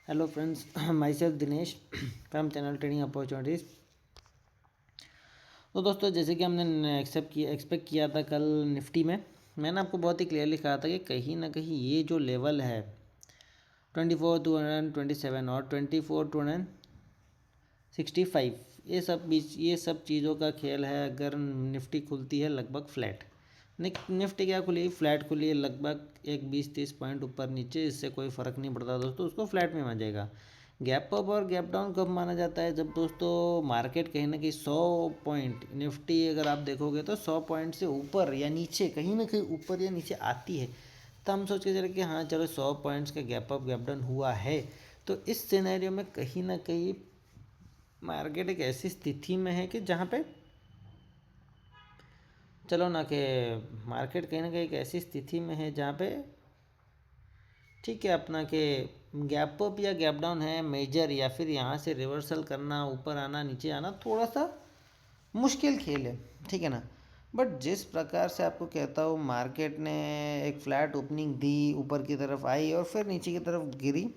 Hello friends, my self Dinesh from channel trading opportunities. तो दोस्तों, जैसे कि हमने एक्सपेक्ट किया था कल निफ्टी में, मैंने आपको बहुत ही क्लियरली कहा था कि कहीं ना कहीं ये जो लेवल है 24,227 और 24,265, ये सब चीज़ों का खेल है। अगर निफ्टी खुलती है लगभग फ्लैट, निफ्टी क्या खुली, फ्लैट खुली है लगभग एक 20-30 पॉइंट ऊपर नीचे, इससे कोई फ़र्क नहीं पड़ता दोस्तों, उसको फ्लैट में मान जाएगा। गैप अप और गैप डाउन कब माना जाता है? जब दोस्तों मार्केट कहीं ना कहीं 100 पॉइंट, निफ्टी अगर आप देखोगे तो 100 पॉइंट से ऊपर या नीचे, कहीं ना कहीं ऊपर या नीचे आती है, तो हम सोच के चले कि हाँ चलो 100 पॉइंट्स का गैप अप गैप डाउन हुआ है। तो इस सिनेरियो में कहीं ना कहीं मार्केट एक ऐसी स्थिति में है कि जहाँ पे चलो ना कि मार्केट कहीं ना कहीं एक ऐसी स्थिति में है जहाँ पे ठीक है अपना के गैप अप या गैप डाउन है मेजर, या फिर यहाँ से रिवर्सल करना, ऊपर आना नीचे आना थोड़ा सा मुश्किल खेल है, ठीक है ना। बट जिस प्रकार से आपको कहता हूँ, मार्केट ने एक फ्लैट ओपनिंग दी, ऊपर की तरफ आई और फिर नीचे की तरफ गिरी,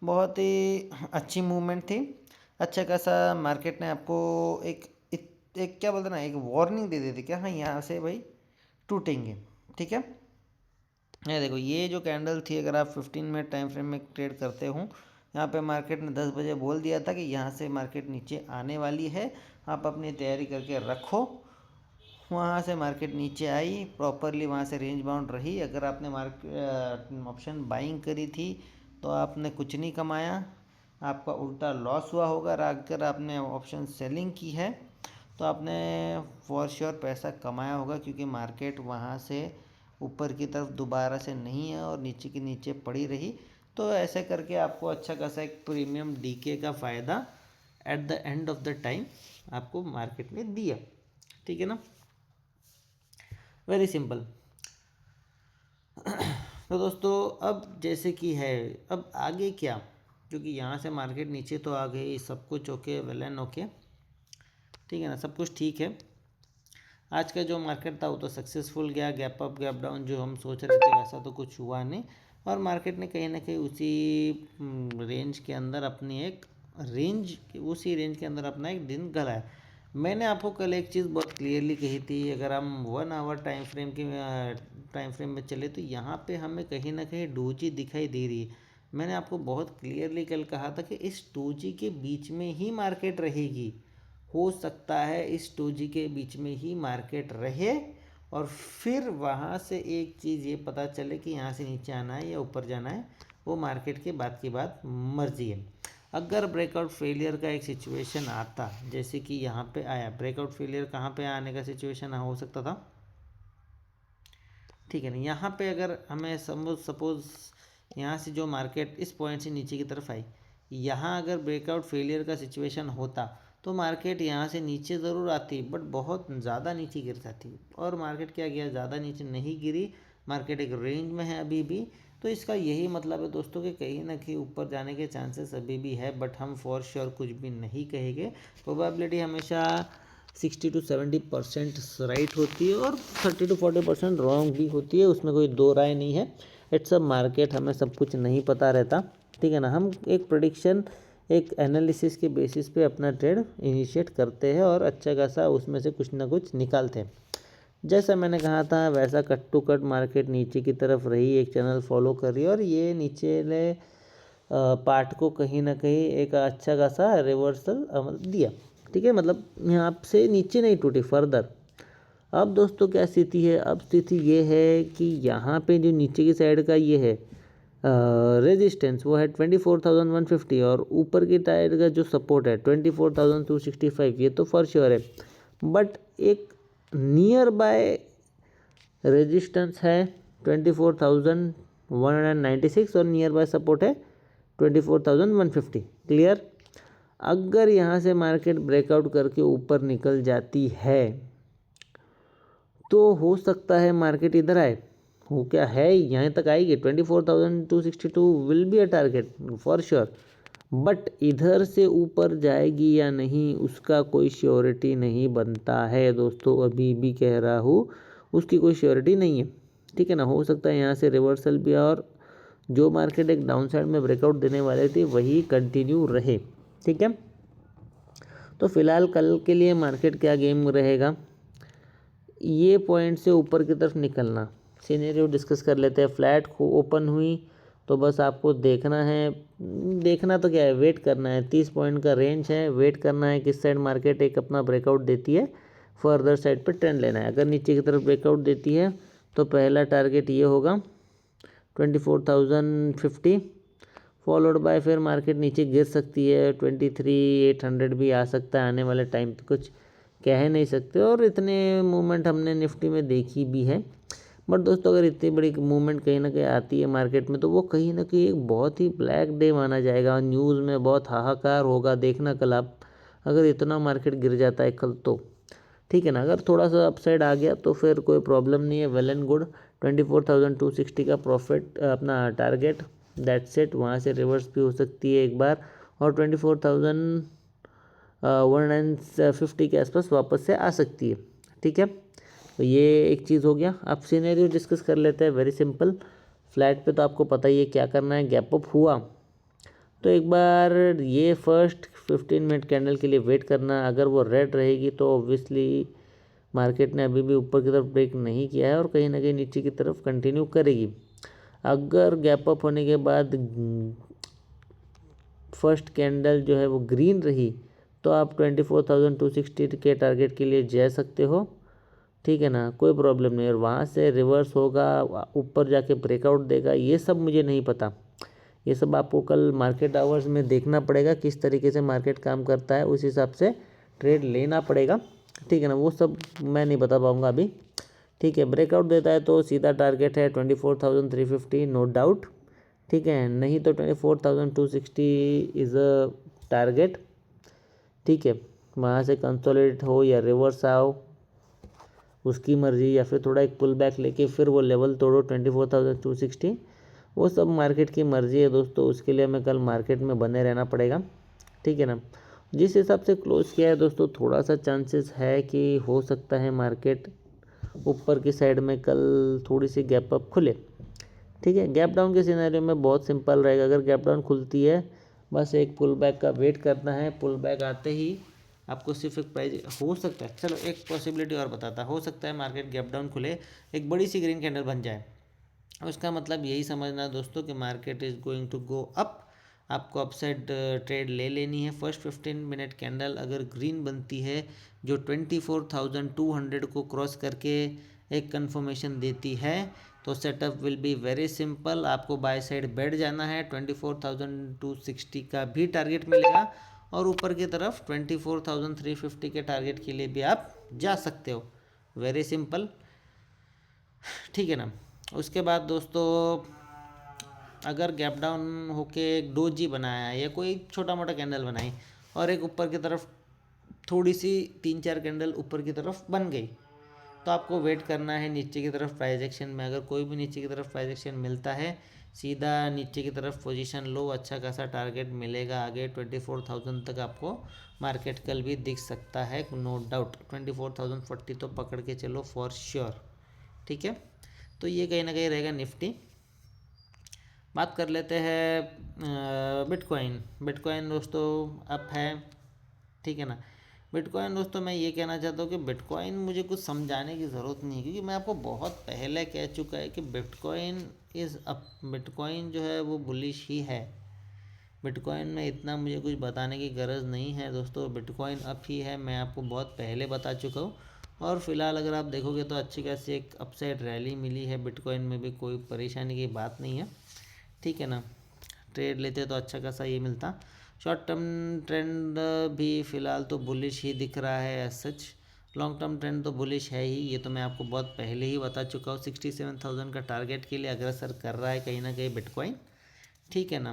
बहुत ही अच्छी मूवमेंट थी। अच्छा खासा मार्केट ने आपको एक क्या बोलते ना, एक वार्निंग दे दी थी कि हाँ यहाँ से भाई टूटेंगे, ठीक है। ये देखो, ये जो कैंडल थी, अगर आप 15 मिनट टाइम फ्रेम में ट्रेड करते हो, यहाँ पे मार्केट ने 10 बजे बोल दिया था कि यहाँ से मार्केट नीचे आने वाली है, आप अपनी तैयारी करके रखो। वहाँ से मार्केट नीचे आई प्रॉपरली, वहाँ से रेंज बाउंड रही। अगर आपने ऑप्शन बाइंग करी थी तो आपने कुछ नहीं कमाया, आपका उल्टा लॉस हुआ होगा। अगर आपने ऑप्शन सेलिंग की है तो आपने फॉर श्योर पैसा कमाया होगा, क्योंकि मार्केट वहाँ से ऊपर की तरफ दोबारा से नहीं है और नीचे के नीचे पड़ी रही। तो ऐसे करके आपको अच्छा खासा एक प्रीमियम डीके का फ़ायदा at the end of the time आपको मार्केट ने दिया, ठीक है ना। Very simple. तो दोस्तों, अब जैसे कि है, अब आगे क्या, क्योंकि यहाँ से मार्केट नीचे तो आ गई, सब कुछ ओके, वेल एंड ओके, ठीक है ना, सब कुछ ठीक है। आज का जो मार्केट था वो तो सक्सेसफुल गया, गैप अप गैप डाउन जो हम सोच रहे थे वैसा तो कुछ हुआ नहीं, और मार्केट ने कहीं ना कहीं रेंज के अंदर अपनी एक उसी रेंज के अंदर अपना एक दिन गलाया। मैंने आपको कल एक चीज़ बहुत क्लियरली कही थी, अगर हम 1 आवर टाइम फ्रेम में चले तो यहाँ पे हमें कहीं ना कहीं डोजी दिखाई दे रही है। मैंने आपको बहुत क्लियरली कल कहा था कि इस डोजी के बीच में ही मार्केट रहेगी, हो सकता है इस डोजी के बीच में ही मार्केट रहे और फिर वहाँ से एक चीज़ ये पता चले कि यहाँ से नीचे आना है या ऊपर जाना है, वो मार्केट के बाद की बात मर्जी है। अगर ब्रेकआउट फेलियर का एक सिचुएशन आता, जैसे कि यहाँ पे आया ब्रेकआउट फेलियर, कहाँ पे आने का सिचुएशन हो सकता था, ठीक है ना। यहाँ पे अगर हमें सपोज यहाँ से जो मार्केट इस पॉइंट से नीचे की तरफ आई, यहाँ अगर ब्रेकआउट फेलियर का सिचुएशन होता तो मार्केट यहाँ से नीचे ज़रूर आती, बट बहुत ज़्यादा नीचे गिर जाती। और मार्केट क्या गया, ज़्यादा नीचे नहीं गिरी, मार्केट एक रेंज में है अभी भी। तो इसका यही मतलब है दोस्तों कि कहीं ना कहीं ऊपर जाने के चांसेस अभी भी है, बट हम फॉर श्योर कुछ भी नहीं कहेंगे। प्रोबेबिलिटी हमेशा 60-70% राइट होती है और 30-40% रॉन्ग भी होती है, उसमें कोई दो राय नहीं है। इट्स अ मार्केट, हमें सब कुछ नहीं पता रहता, ठीक है ना। हम एक प्रेडिक्शन, एक एनालिसिस के बेसिस पे अपना ट्रेड इनिशिएट करते हैं और अच्छा खासा उसमें से कुछ ना कुछ निकालते हैं। जैसा मैंने कहा था वैसा कट टू कट मार्केट नीचे की तरफ रही, एक चैनल फॉलो कर रही है और ये नीचे पार्ट को कहीं ना कहीं एक अच्छा खासा रिवर्सल दिया, ठीक है। मतलब यहाँ से नीचे नहीं टूटी फर्दर। अब दोस्तों क्या स्थिति है, अब स्थिति ये है कि यहाँ पे जो नीचे की साइड का ये है रेजिस्टेंस, वो है 24,150 और ऊपर की साइड का जो सपोर्ट है 24,265, ये तो फॉर श्योर है। बट एक नियर बाय रेजिस्टेंस है 24,196 और नियर बाय सपोर्ट है 24,150, क्लियर। अगर यहाँ से मार्केट ब्रेकआउट करके ऊपर निकल जाती है तो हो सकता है मार्केट इधर आए, हो क्या है यहाँ तक आएगी, 24,262 will be a target for sure. But इधर से ऊपर जाएगी या नहीं उसका कोई श्योरिटी नहीं बनता है दोस्तों, अभी भी कह रहा हूँ, उसकी कोई श्योरिटी नहीं है, ठीक है ना। हो सकता है यहाँ से रिवर्सल भी और जो मार्केट एक डाउन साइड में ब्रेकआउट देने वाले थी वही कंटिन्यू रहे। ठीक है, तो फिलहाल कल के लिए मार्केट क्या गेम रहेगा, ये पॉइंट से ऊपर की तरफ निकलना। सिनेरियो डिस्कस कर लेते हैं। फ्लैट को ओपन हुई तो बस आपको देखना है, देखना तो क्या है, वेट करना है। 30 पॉइंट का रेंज है, वेट करना है किस साइड मार्केट एक अपना ब्रेकआउट देती है, फर्दर साइड पर ट्रेंड लेना है। अगर नीचे की तरफ ब्रेकआउट देती है तो पहला टारगेट ये होगा 24,050, फॉलोड बाय फिर मार्केट नीचे गिर सकती है, 23,800 भी आ सकता है आने वाले टाइम पे, कुछ कह नहीं सकते। और इतने मूवमेंट हमने निफ्टी में देखी भी है। बट दोस्तों अगर इतनी बड़ी मूवमेंट कहीं ना कहीं आती है मार्केट में तो वो कहीं ना कहीं एक बहुत ही ब्लैक डे माना जाएगा, न्यूज़ में बहुत हाहाकार होगा। देखना कल आप, अगर इतना मार्केट गिर जाता है कल तो ठीक है ना। अगर थोड़ा सा अपसाइड आ गया तो फिर कोई प्रॉब्लम नहीं है, वेल एंड गुड। 24,260 का प्रॉफिट अपना टारगेट, दैट्स इट। वहाँ से रिवर्स भी हो सकती है एक बार और 24,150 के आसपास वापस से आ सकती है। ठीक है, तो ये एक चीज़ हो गया। अब सिनेरियो डिस्कस कर लेते हैं, वेरी सिंपल। फ्लैट पे तो आपको पता ही है क्या करना है। गैप अप हुआ तो एक बार ये फर्स्ट 15 मिनट कैंडल के लिए वेट करना। अगर वो रेड रहेगी तो ऑब्वियसली मार्केट ने अभी भी ऊपर की तरफ ब्रेक नहीं किया है और कहीं ना कहीं नीचे की तरफ कंटिन्यू करेगी। अगर गैप अप होने के बाद फर्स्ट कैंडल जो है वो ग्रीन रही तो आप 24,260 के टारगेट के लिए जा सकते हो। ठीक है ना, कोई प्रॉब्लम नहीं। और वहाँ से रिवर्स होगा, ऊपर जाके ब्रेकआउट देगा, ये सब मुझे नहीं पता। ये सब आपको कल मार्केट आवर्स में देखना पड़ेगा, किस तरीके से मार्केट काम करता है, उस हिसाब से ट्रेड लेना पड़ेगा। ठीक है ना, वो सब मैं नहीं बता पाऊँगा अभी। ठीक है, ब्रेकआउट देता है तो सीधा टारगेट है 24,350, नो डाउट। ठीक है, नहीं तो 24,260 इज़ अ टारगेट। ठीक है, वहाँ से कंसोलिडेट हो या रिवर्स आओ उसकी मर्जी, या फिर थोड़ा एक पुल बैक लेके फिर वो लेवल तोड़ो 24,260, वो सब मार्केट की मर्जी है दोस्तों। उसके लिए हमें कल मार्केट में बने रहना पड़ेगा। ठीक है ना, जिस हिसाब से क्लोज किया है दोस्तों, थोड़ा सा चांसेस है कि हो सकता है मार्केट ऊपर की साइड में कल थोड़ी सी गैप अप खुले। ठीक है, गैप डाउन के सिनेरियो में बहुत सिंपल रहेगा। अगर गैप डाउन खुलती है बस एक पुल बैक का वेट करना है। पुल बैक आते ही आपको सिर्फ एक प्राइस हो सकता है, चलो एक पॉसिबिलिटी और बताता, हो सकता है मार्केट गैप डाउन खुले, एक बड़ी सी ग्रीन कैंडल बन जाए। उसका मतलब यही समझना दोस्तों कि market is going to go up. आपको अपसाइड ट्रेड ले लेनी है। फर्स्ट 15 मिनट कैंडल अगर ग्रीन बनती है जो 24,200 को क्रॉस करके एक कंफर्मेशन देती है तो setup will be very simple. आपको बाय साइड बैठ जाना है, 24,260 का भी टारगेट मिलेगा और ऊपर की तरफ 24,350 के टारगेट के लिए भी आप जा सकते हो। वेरी सिंपल, ठीक है ना। उसके बाद दोस्तों अगर गैप डाउन होके एक डोजी बनाया है या कोई छोटा मोटा कैंडल बनाई और एक ऊपर की तरफ थोड़ी सी 3-4 कैंडल ऊपर की तरफ बन गई तो आपको वेट करना है नीचे की तरफ प्राइस एक्शन में। अगर कोई भी नीचे की तरफ प्राइस एक्शन मिलता है सीधा नीचे की तरफ पोजीशन लो, अच्छा खासा टारगेट मिलेगा आगे 24,000 तक आपको मार्केट कल भी दिख सकता है, नो डाउट। 24,040 तो पकड़ के चलो फॉर श्योर। ठीक है, तो ये कहीं ना कहीं रहेगा निफ्टी। बात कर लेते हैं बिटकॉइन। बिटकॉइन दोस्तों अप है, ठीक है ना। बिटकॉइन दोस्तों मैं ये कहना चाहता हूँ कि बिटकॉइन मुझे कुछ समझाने की ज़रूरत नहीं है क्योंकि मैं आपको बहुत पहले कह चुका है कि बिटकॉइन इज़ अप। बिटकॉइन जो है वो बुलिश ही है। बिटकॉइन में इतना मुझे कुछ बताने की गरज नहीं है दोस्तों, बिटकॉइन अप ही है, मैं आपको बहुत पहले बता चुका हूँ। और फिलहाल अगर आप देखोगे तो अच्छी खासी एक अपसाइड रैली मिली है बिटकॉइन में भी, कोई परेशानी की बात नहीं है। ठीक है ना, ट्रेड लेते तो अच्छा खासा ये मिलता। शॉर्ट टर्म ट्रेंड भी फ़िलहाल तो बुलिश ही दिख रहा है as such. Long term trend तो बुलिश है ही, ये तो मैं आपको बहुत पहले ही बता चुका हूँ। 67,000 का टारगेट के लिए अग्रसर कर रहा है कहीं ना कहीं बिटकॉइन। ठीक है ना,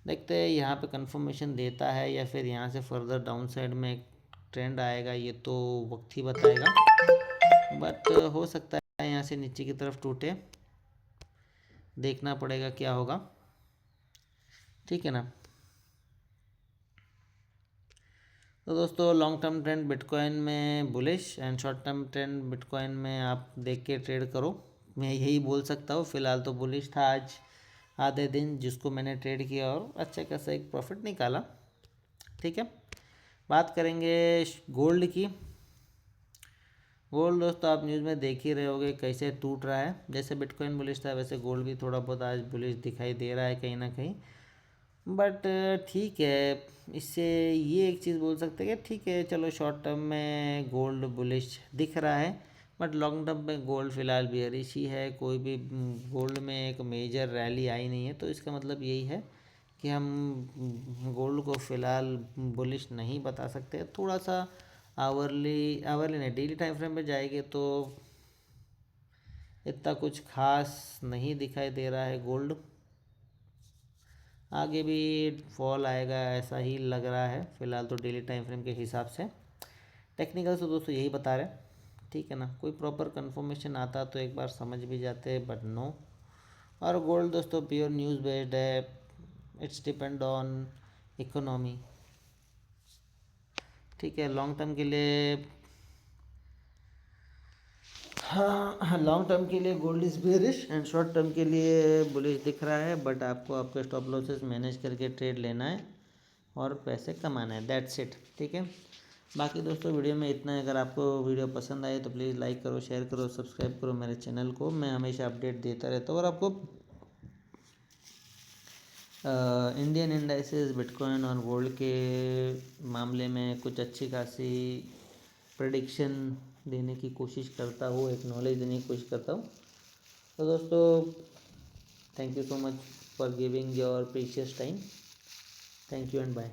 देखते हैं यहाँ पे कंफर्मेशन देता है या फिर यहाँ से फर्दर डाउन साइड में एक ट्रेंड आएगा, ये तो वक्त ही बताएगा। बट हो सकता है यहाँ से नीचे की तरफ टूटे, देखना पड़ेगा क्या होगा। ठीक है ना, तो दोस्तों लॉन्ग टर्म ट्रेंड बिटकॉइन में bullish and short term trend bitcoin में आप देख के ट्रेड करो, मैं यही बोल सकता हूँ। फिलहाल तो बुलिश था आज, आधे दिन जिसको मैंने ट्रेड किया और अच्छा खासा एक प्रॉफिट निकाला। ठीक है, बात करेंगे गोल्ड की। गोल्ड दोस्तों आप न्यूज़ में देख ही रहे होगे कैसे टूट रहा है। जैसे बिटकॉइन बुलिश था वैसे गोल्ड भी थोड़ा बहुत आज बुलिश दिखाई दे रहा है कहीं ना कहीं। बट ठीक है, इससे ये एक चीज़ बोल सकते हैं कि ठीक है चलो शॉर्ट टर्म में गोल्ड बुलिश दिख रहा है, बट लॉन्ग टर्म में गोल्ड फिलहाल बेयरिश ही है। कोई भी गोल्ड में एक मेजर रैली आई नहीं है, तो इसका मतलब यही है कि हम गोल्ड को फ़िलहाल बुलिश नहीं बता सकते। थोड़ा सा आवरली नहीं, डेली टाइम फ्रेम पे जाएंगे तो इतना कुछ खास नहीं दिखाई दे रहा है गोल्ड। आगे भी फॉल आएगा ऐसा ही लग रहा है फ़िलहाल तो डेली टाइम फ्रेम के हिसाब से। टेक्निकल से दोस्तों यही बता रहे हैं, ठीक है ना। कोई प्रॉपर कंफर्मेशन आता तो एक बार समझ भी जाते, बट नो। और गोल्ड दोस्तों प्योर न्यूज़ बेस्ड है, इट्स डिपेंड ऑन इकोनॉमी। ठीक है, लॉन्ग टर्म के लिए हाँ, लॉन्ग टर्म के लिए gold is bearish and short term के लिए बुलिश दिख रहा है। बट आपको आपके स्टॉप लॉसेस मैनेज करके ट्रेड लेना है और पैसे कमाना है, दैट्स इट। ठीक है, बाकी दोस्तों वीडियो में इतना है। अगर आपको वीडियो पसंद आए तो प्लीज़ लाइक करो, शेयर करो, सब्सक्राइब करो मेरे चैनल को। मैं हमेशा अपडेट देता रहता हूँ। और आपको इंडियन इंडाइसेस, बिटकॉइन और गोल्ड के मामले में कुछ अच्छी खासी प्रेडिक्शन देने की कोशिश करता हूँ, एक नॉलेज देने की कोशिश करता हूँ। तो दोस्तों thank you so much for giving your precious time. Thank you and bye.